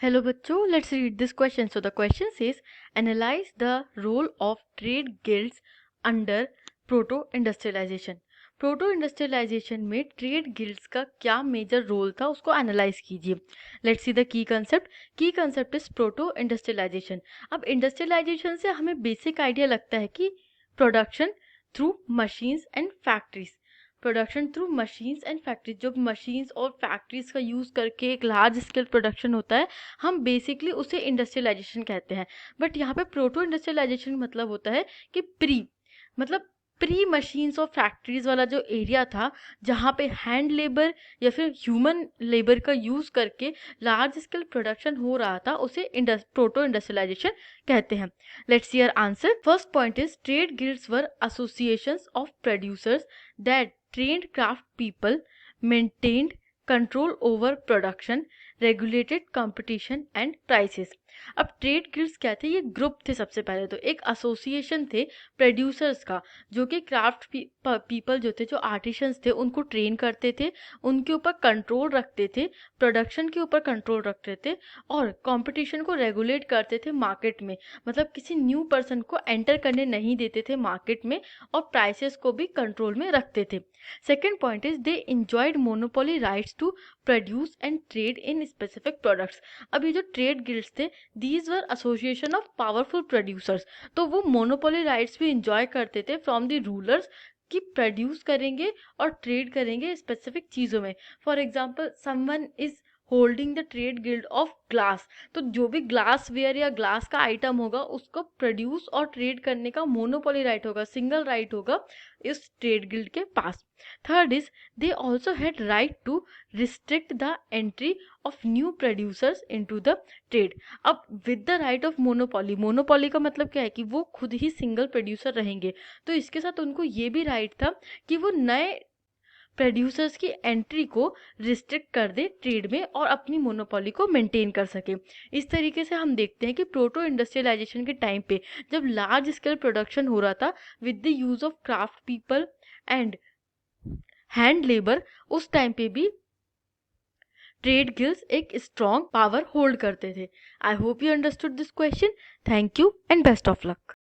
Hello बच्चों, let's read this question. So the question says, analyze the role of trade guilds under proto-industrialization. Proto-industrialisation में trade guilds का क्या major role था उसको analyse कीजिए. Let's see the key concept. की concept is proto industrialisation. अब industrialisation से हमें बेसिक आइडिया लगता है कि production through machines and factories. Production through machines and factories, जो मशीन्स और फैक्ट्रीज का यूज़ करके एक लार्ज स्केल प्रोडक्शन होता है, हम बेसिकली उसे इंडस्ट्रियलाइजेशन कहते हैं. बट यहाँ पे प्रोटो इंडस्ट्रियलाइजेशन मतलब होता है कि प्री मशीन्स और फैक्ट्रीज वाला जो एरिया था, जहाँ पे हैंड लेबर या फिर ह्यूमन लेबर का यूज़ करके लार्ज स्केल प्रोडक्शन हो रहा था, उसे प्रोटो इंडस्ट्रियलाइजेशन कहते हैं. Let's see our answer. First point is trade guilds were associations of producers that trained craft people, maintained control over production, regulated competition and prices. अब trade guilds क्या थे? ये ग्रुप थे. सबसे पहले तो एक एसोसिएशन थे प्रोड्यूसर्स का, जो कि क्राफ्ट पीपल जो थे, जो आर्टिशंस थे, उनको ट्रेन करते थे, उनके ऊपर कंट्रोल रखते थे, प्रोडक्शन के ऊपर कंट्रोल रखते थे और कंपटीशन को रेगुलेट करते थे मार्केट में. मतलब किसी न्यू पर्सन को एंटर करने नहीं देते थे मार्केट में और प्राइसेस को भी कंट्रोल में रखते थे. Second point is they enjoyed monopoly rights to produce and trade in specific products. अब ये जो ट्रेड गिल्ड्स थे, these were association of powerful producers. तो वो मोनोपोली राइट्स भी इंजॉय करते थे फ्रॉम द रूलर्स कि प्रोड्यूस करेंगे और ट्रेड करेंगे स्पेसिफिक चीज़ों में. For example, someone is holding the trade guild of glass, तो जो भी ग्लास वेयर या ग्लास का आइटम होगा उसको प्रोड्यूस और ट्रेड करने का मोनोपोली राइट होगा, सिंगल राइट होगा इस ट्रेड गिल्ड के पास. Third is they also had right to restrict the entry of new producers into the trade. अब with the right of monopoly, monopoly का मतलब क्या है कि वो खुद ही सिंगल प्रोड्यूसर रहेंगे, तो इसके साथ उनको ये भी राइट था कि वो नए प्रोड्यूसर्स की एंट्री को रिस्ट्रिक्ट कर दे ट्रेड में और अपनी मोनोपोली को मेंटेन कर सके. इस तरीके से हम देखते हैं कि प्रोटो इंडस्ट्रियलाइजेशन के टाइम पे जब लार्ज स्केल प्रोडक्शन हो रहा था with the use of craft people and hand labour, उस टाइम पे भी ट्रेड गिल्ड्स एक स्ट्रॉन्ग पावर होल्ड करते थे. I hope you understood this question. Thank you and best of luck.